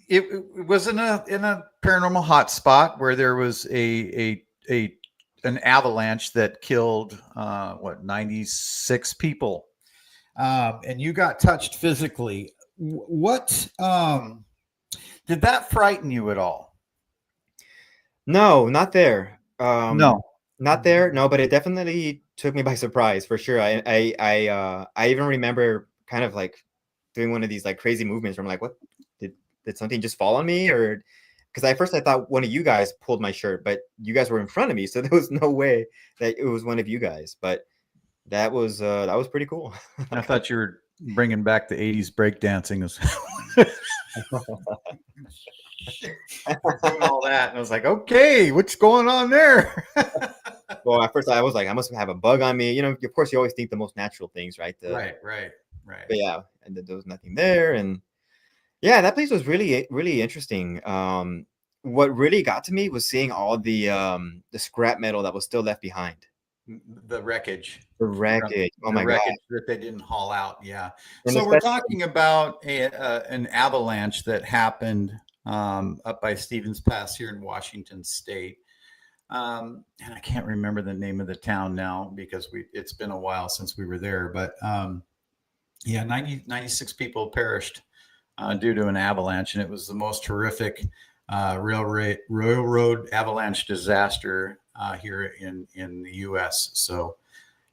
It was in a paranormal hotspot where there was an avalanche that killed 96 people, and you got touched physically. What did that frighten you at all? No, not there. No, not there. No, but it definitely took me by surprise for sure. I even remember kind of like doing one of these like crazy movements where I'm like, what did something just fall on me? Or because at first I thought one of you guys pulled my shirt, but you guys were in front of me, so there was no way that it was one of you guys. But that was pretty cool. I thought you were bringing back the 80s breakdancing. Doing all that, and I was like, okay, what's going on there? Well, at first I was like, I must have a bug on me. Of course, you always think the most natural things, right? Right. But yeah, and there was nothing there, and yeah, that place was really, really interesting. What really got to me was seeing all the scrap metal that was still left behind. The wreckage. The wreckage. Oh my God. That they didn't haul out. Yeah. And so we're talking about an avalanche that happened up by Stevens Pass here in Washington State. And I can't remember the name of the town now because it's been a while since we were there. But 96 people perished due to an avalanche, and it was the most horrific railroad avalanche disaster here in the U.S. So,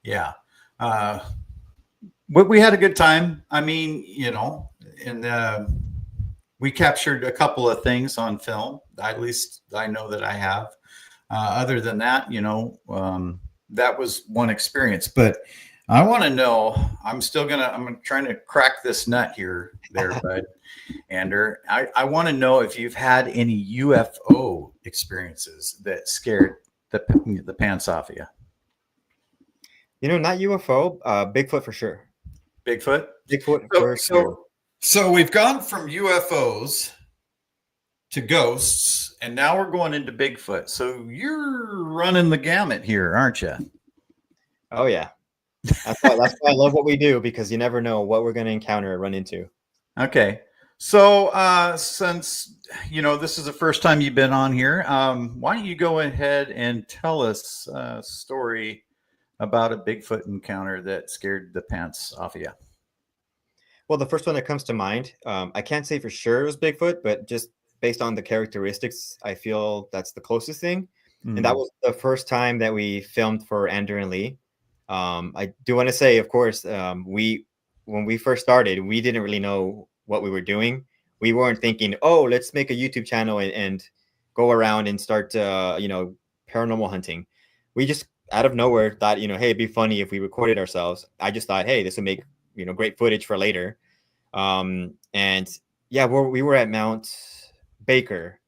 yeah, but we had a good time. I mean, and we captured a couple of things on film. At least I know that I have. Other than that, that was one experience. But I want to know. I'm trying to crack this nut here, bud. Ander, I want to know if you've had any UFO experiences that scared the pants off of you. Not UFO, Bigfoot for sure. Bigfoot for sure. So we've gone from UFOs to ghosts, and now we're going into Bigfoot. So you're running the gamut here, aren't you? Oh yeah. That's why I love what we do, because you never know what we're going to encounter or run into. Okay. So since, this is the first time you've been on here, why don't you go ahead and tell us a story about a Bigfoot encounter that scared the pants off of you? Well, the first one that comes to mind, I can't say for sure it was Bigfoot, but just based on the characteristics, I feel that's the closest thing. And that Mm. was the first time that we filmed for Ander and Lee. I do want to say, of course, when we first started, we didn't really know what we were doing. We weren't thinking, oh, let's make a YouTube channel and go around and start, paranormal hunting. We just out of nowhere thought, hey, it'd be funny if we recorded ourselves. I just thought, hey, this would make, great footage for later. And yeah, we were at Mount Baker,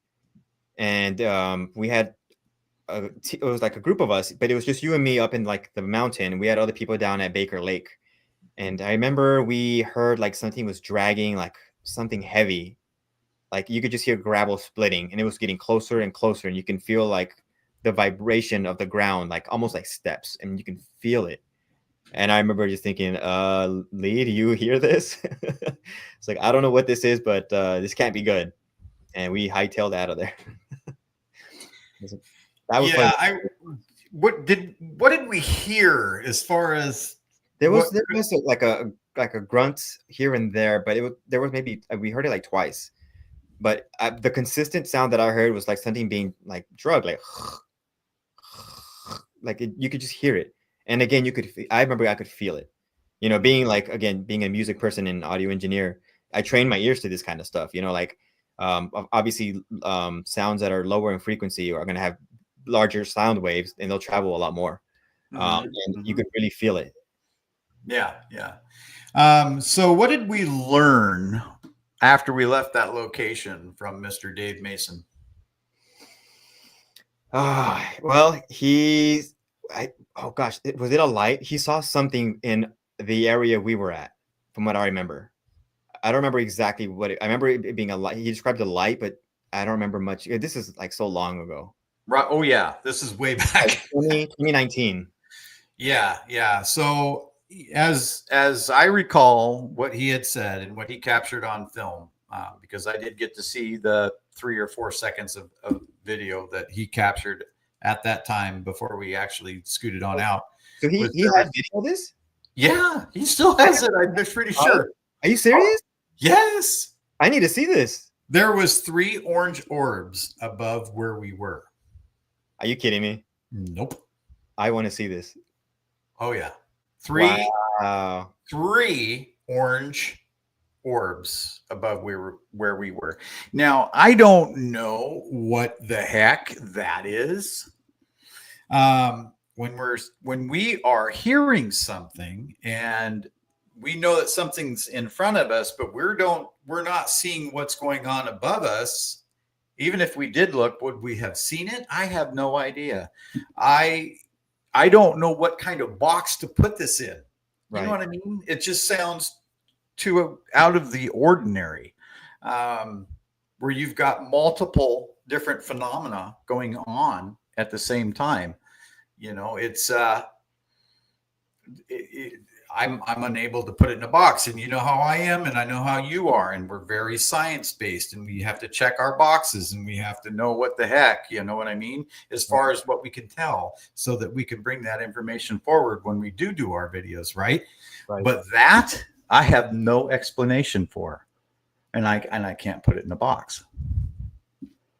and we had it was like a group of us, but it was just you and me up in like the mountain. We had other people down at Baker Lake, and I remember we heard like something was dragging, like something heavy, like you could just hear gravel splitting, and it was getting closer and closer, and you can feel like the vibration of the ground, like almost like steps, and you can feel it. And I remember just thinking, Lee, do you hear this? It's like, I don't know what this is, but this can't be good. And we hightailed out of there. That was Yeah, fun. what did we hear as far as There what? was like a grunt here and there, but there was maybe we heard it like twice. But the consistent sound that I heard was like something being like drugged, like you could just hear it. And again, I remember I could feel it. Being like, again, being a music person and audio engineer, I train my ears to this kind of stuff. Obviously, sounds that are lower in frequency are going to have larger sound waves, and they'll travel a lot more. And you could really feel it. Yeah, yeah. So what did we learn after we left that location from Mr. Dave Mason? Well, oh gosh, was it a light? He saw something in the area we were at, from what I remember. I don't remember exactly I remember it being a light. He described a light, but I don't remember much. This is like so long ago. Right. Oh yeah, this is way back. Like 2019. Yeah. So as I recall what he had said and what he captured on film, because I did get to see the 3 or 4 seconds of video that he captured at that time before we actually scooted on out. So he had video of this? Yeah, he still has it. I'm pretty sure. Are you serious? Yes. I need to see this. There was 3 orange orbs above where we were. Are you kidding me? Nope. I want to see this. Oh yeah. 3 Wow. 3 orange orbs above where we were. Now, I don't know what the heck that is. When we are hearing something and we know that something's in front of us, but we're not seeing what's going on above us. Even if we did look, would we have seen it? I have no idea. I don't know what kind of box to put this in. You know what I mean? It just sounds too out of the ordinary, where you've got multiple different phenomena going on at the same time. It's I'm unable to put it in a box, and you know how I am, and I know how you are, and we're very science based, and we have to check our boxes, and we have to know what the heck, you know what I mean, as far as what we can tell, so that we can bring that information forward when we do our videos, right? But that I have no explanation for, and I can't put it in a box.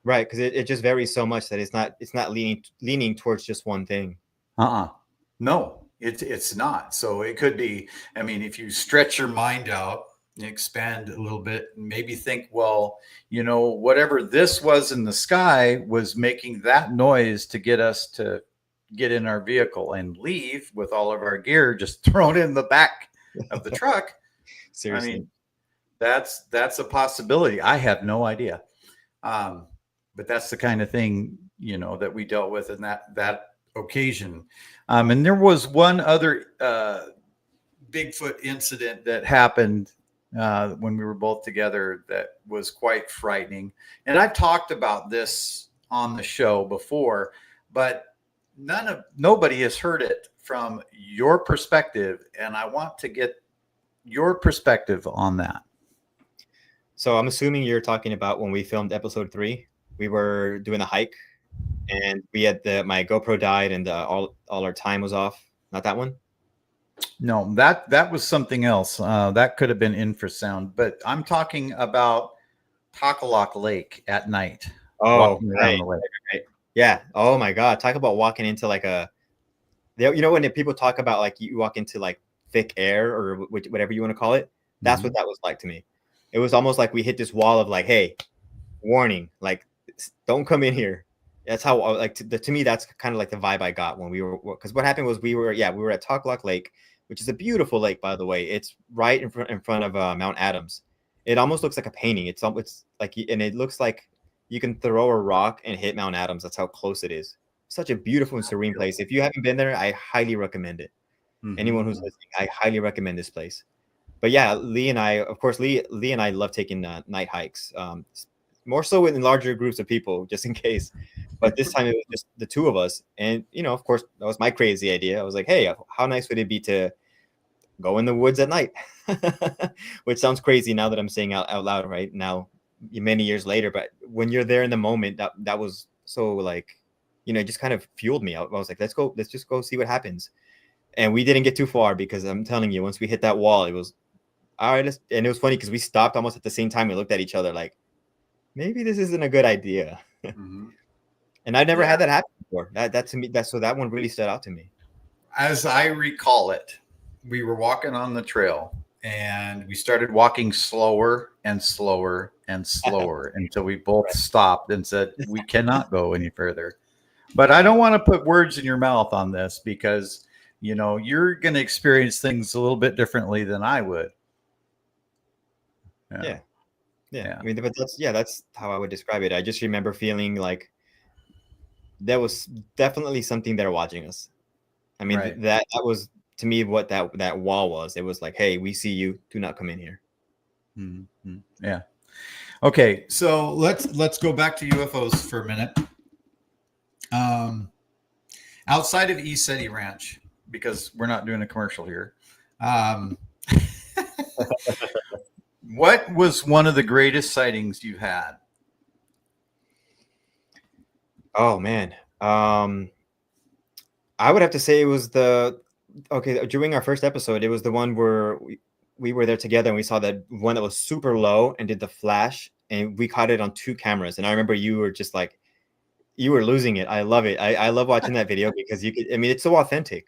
Right, because it just varies so much that it's not leaning towards just one thing. No, it's not. So it could be, I mean, if you stretch your mind out and expand a little bit, and maybe think, well, whatever this was in the sky was making that noise to get us to get in our vehicle and leave with all of our gear just thrown in the back of the truck. Seriously. I mean, that's a possibility. I have no idea. But that's the kind of thing, that we dealt with in that occasion. And there was one other Bigfoot incident that happened when we were both together that was quite frightening. And I've talked about this on the show before, but nobody has heard it from your perspective. And I want to get your perspective on that. So I'm assuming you're talking about when we filmed episode 3. We were doing a hike, and we had my GoPro died, and all our time was off. Not that one? No, that was something else. That could have been infrasound, but I'm talking about Takalak Lake at night, Oh, walking around right, the lake. right. Yeah. Oh my God. Talk about walking into like you know, when people talk about like you walk into like thick air or whatever you want to call it, that's what Mhm. that was like to me. It was almost like we hit this wall of like, hey, warning, like don't come in here. That's how like to me that's kind of like the vibe I got when we were, because what happened was we were at Taklak Lake, which is a beautiful lake, by the way. It's right in front of Mount Adams. It almost looks like a painting. It's like, and it looks like you can throw a rock and hit Mount Adams. That's how close it is. Such a beautiful and serene place. If you haven't been there, I highly recommend it. Anyone who's Mhm. listening, I highly recommend this place. But yeah, Lee and I, of course, Lee and I love taking night hikes. More so in larger groups of people, just in case. But this time it was just the two of us, and you know, of course, that was my crazy idea. I was like, "Hey, how nice would it be to go in the woods at night?" Which sounds crazy now that I'm saying out loud right now, many years later. But when you're there in the moment, that was so like, you know, it just kind of fueled me. I was like, let's just go see what happens. And we didn't get too far because I'm telling you, once we hit that wall, it was all right. And it was funny because we stopped almost at the same time. We looked at each other like, maybe this isn't a good idea. Mhm. And I never Yeah. had that happen before. That to me, that one really stood out to me. As I recall it, we were walking on the trail and we started walking slower and slower and slower until we both Right. stopped and said, we cannot go any further. But I don't want to put words in your mouth on this because, you know, you're going to experience things a little bit differently than I would. Yeah. Yeah. Yeah. Yeah. I mean, but that's how I would describe it. I just remember feeling like there was definitely something there watching us. I mean, Right. that was to me what that wall was. It was like, hey, we see you. Do not come in here. Mm-hmm. Yeah. Okay. So let's go back to UFOs for a minute. Um, Outside of East City Ranch, because we're not doing a commercial here. Um, what was one of the greatest sightings you've had? Oh man. I would have to say it was during our first episode, it was the one where we were there together and we saw that one that was super low and did the flash, and we caught it on 2 cameras. And I remember you were just like, you were losing it. I love it. I love watching that video because I mean, it's so authentic.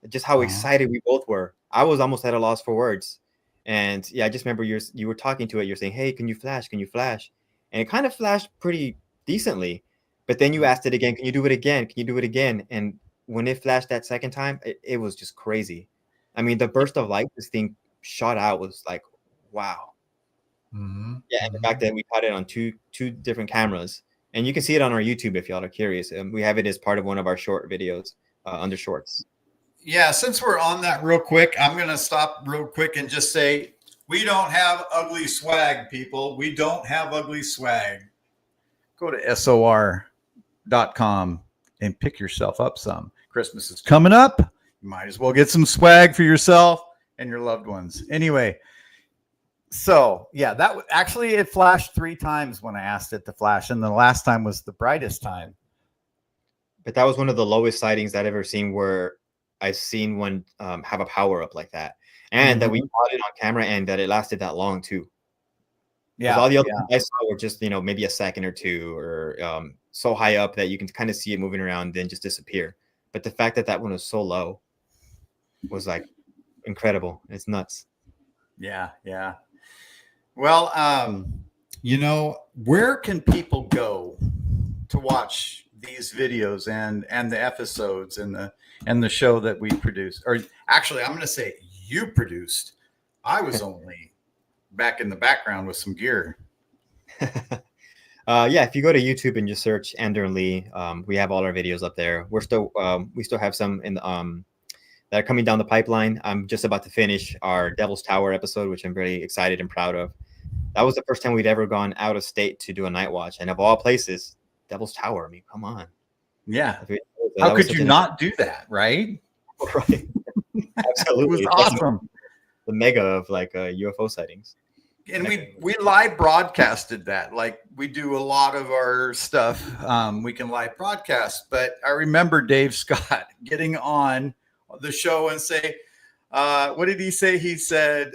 Just how Uh-huh. excited we both were. I was almost at a loss for words. And yeah, I just remember you were talking to it. You're saying, hey, can you flash? Can you flash? And it kind of flashed pretty decently. But then you asked it again, can you do it again? Can you do it again? And when it flashed that second time, it was just crazy. I mean, the burst of light this thing shot out was like, wow. Mm-hmm. Yeah, and the fact Mm-hmm. that we caught it on two different cameras, and you can see it on our YouTube if y'all are curious. We have it as part of one of our short videos under shorts. Yeah, since we're on that real quick, I'm going to stop real quick and just say we don't have ugly swag, people. We don't have ugly swag. Go to SOR.com and pick yourself up some. Christmas is coming up. You might as well get some swag for yourself and your loved ones. Anyway, so yeah, actually it flashed 3 times when I asked it to flash, and the last time was the brightest time. But that was one of the lowest sightings I'd ever seen where I've seen one have a power up like that. And that we Mm-hmm. caught it on camera and that it lasted that long too. Because Yeah, all the other yeah. ones I saw were just, you know, maybe a second or two or so high up that you can kind of see it moving around, then just disappear. But the fact that that one was so low was like incredible. It's nuts. Yeah, yeah. Well, you know, where can people go to watch these videos and the episodes and the show that we produced? Or actually, I'm going to say you produced. I was only back in the background with some gear. Yeah, if you go to YouTube and just search Ander and Lee, we have all our videos up there. We still have some in the that are coming down the pipeline. I'm just about to finish our Devil's Tower episode, which I'm very excited and proud of. That was the first time we'd ever gone out of state to do a night watch, and of all places, Devil's Tower. I mean, come on. Yeah. That How was could such you an not do that? Right. right. It was Absolutely. That's awesome. the mega of like UFO sightings. And we live broadcasted that. Like we do a lot of our stuff. We can live broadcast. But I remember Dave Scott getting on the show and say, what did he say? He said,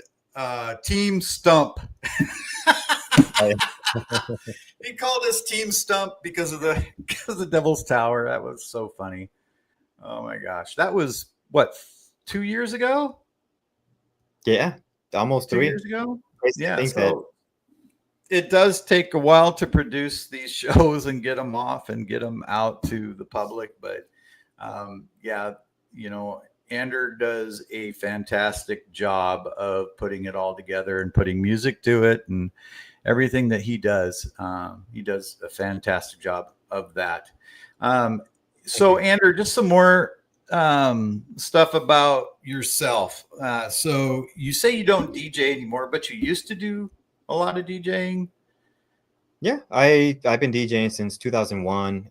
Team Stump. He called us Team Stump because of the Devil's Tower. That was so funny. Oh my gosh, that was what 2 years ago? Yeah, almost 2 three. years ago? Crazy to Yeah. think that. So it does take a while to produce these shows and get them off and get them out to the public, but yeah, you know, Ander does a fantastic job of putting it all together and putting music to it and everything that he does. He does a fantastic job of that. Um, Thank so, you. Ander, just some more stuff about yourself. So, you say you don't DJ anymore, but you used to do a lot of DJing. Yeah, I've been DJing since 2001.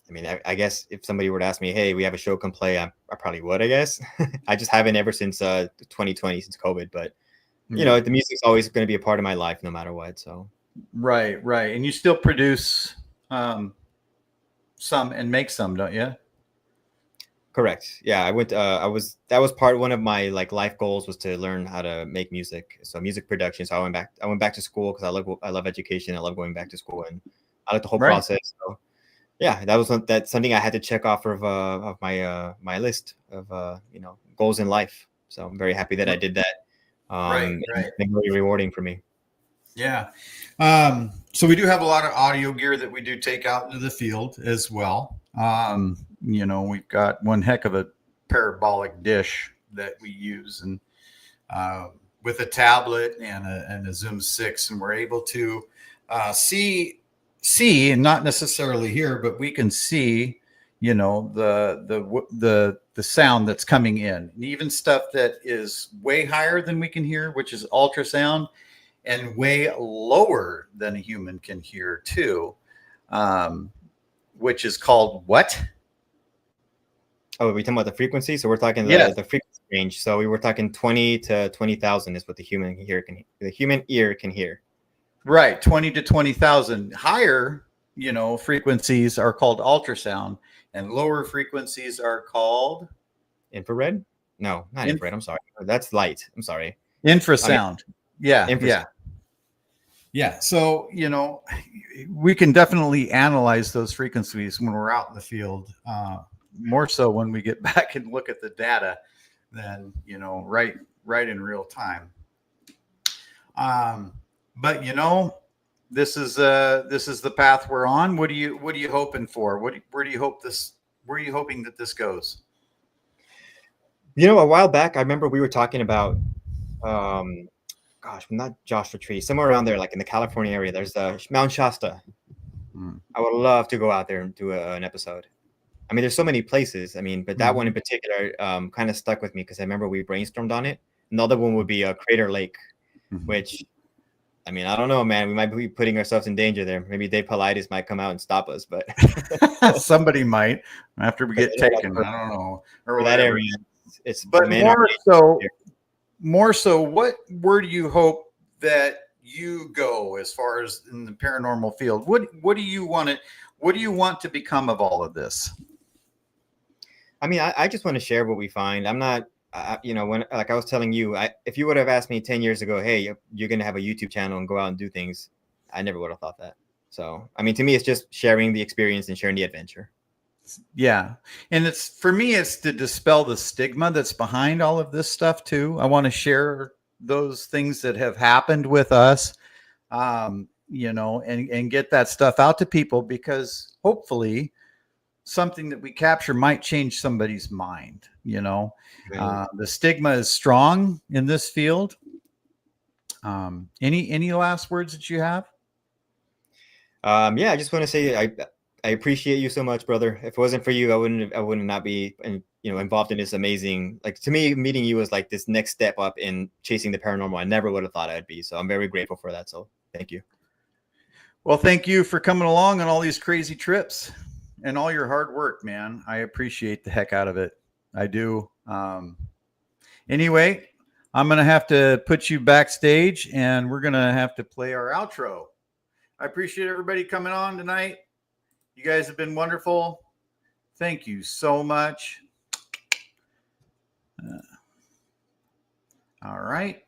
I mean, I guess if somebody were to ask me, "Hey, we have a show, come play," I probably would. I guess I just haven't ever since 2020, since COVID. But you know, the music's always going to be a part of my life, no matter what. So Right, right. And you still produce some and make some, don't you? correct. Yeah, I went. That was part one of my like life goals was to learn how to make music. So music production. So I went back to school because I love education. I love going back to school, and I like the whole Right. process. So yeah, that's something I had to check off of my my list of you know, goals in life. So I'm very happy that I did that. Right, right. It's been really rewarding for me. Yeah. So we do have a lot of audio gear that we do take out into the field as well. You know, we've got one heck of a parabolic dish that we use, and uh, with a tablet and a Zoom 6, and we're able to see, and not necessarily hear, but we can see, you know, the sound that's coming in, and even stuff that is way higher than we can hear, which is ultrasound, and way lower than a human can hear too, um, which is called what? Oh, we talking about the frequency? So we're talking Yes. the frequency range. So we were talking 20 to 20,000 is what the human ear can hear. Right, 20 to 20,000. Higher, you know, frequencies are called ultrasound, and lower frequencies are called Infrared? No, not infrared. I'm sorry. That's light. I'm sorry. infrasound. Yeah, Infrasound. yeah. Yeah. So, you know, we can definitely analyze those frequencies when we're out in the field, more so when we get back and look at the data than, you know, right in real time. But you know, this is the path we're on. What are you hoping for? Where are you hoping that this goes? You know, a while back, I remember we were talking about, um, gosh, not Joshua Tree, somewhere around there, like in the California area. There's Mount Shasta. Hmm. I would love to go out there and do an episode. I mean, there's so many places. I mean, but that one in particular kind of stuck with me because I remember we brainstormed on it. Another one would be Crater Lake, which, I mean, I don't know, man. We might be putting ourselves in danger there. Maybe Dave Paulides might come out and stop us, but Somebody might after we get taken. I don't know, or for that whatever. area, it's But man, more so, where do you hope that you go as far as in the paranormal field? What do you want it? What do you want to become of all of this? I mean, I just want to share what we find. I'm not, you know, when like I was telling you, if you would have asked me 10 years ago, hey, you're going to have a YouTube channel and go out and do things, I never would have thought that. So, I mean, to me, it's just sharing the experience and sharing the adventure. Yeah. And it's for me, it's to dispel the stigma that's behind all of this stuff too. I want to share those things that have happened with us, you know, and get that stuff out to people because hopefully something that we capture might change somebody's mind. You know, Right. the stigma is strong in this field. Any last words that you have? Yeah, I just want to say I appreciate you so much, brother. If it wasn't for you, I wouldn't not be you know, involved in this amazing, like, to me, meeting you was like this next step up in chasing the paranormal. I never would have thought I'd be. So I'm very grateful for that. So thank you. Well, thank you for coming along on all these crazy trips and all your hard work, man. I appreciate the heck out of it. I do. Anyway, I'm going to have to put you backstage and we're going to have to play our outro. I appreciate everybody coming on tonight. You guys have been wonderful. Thank you so much. All right.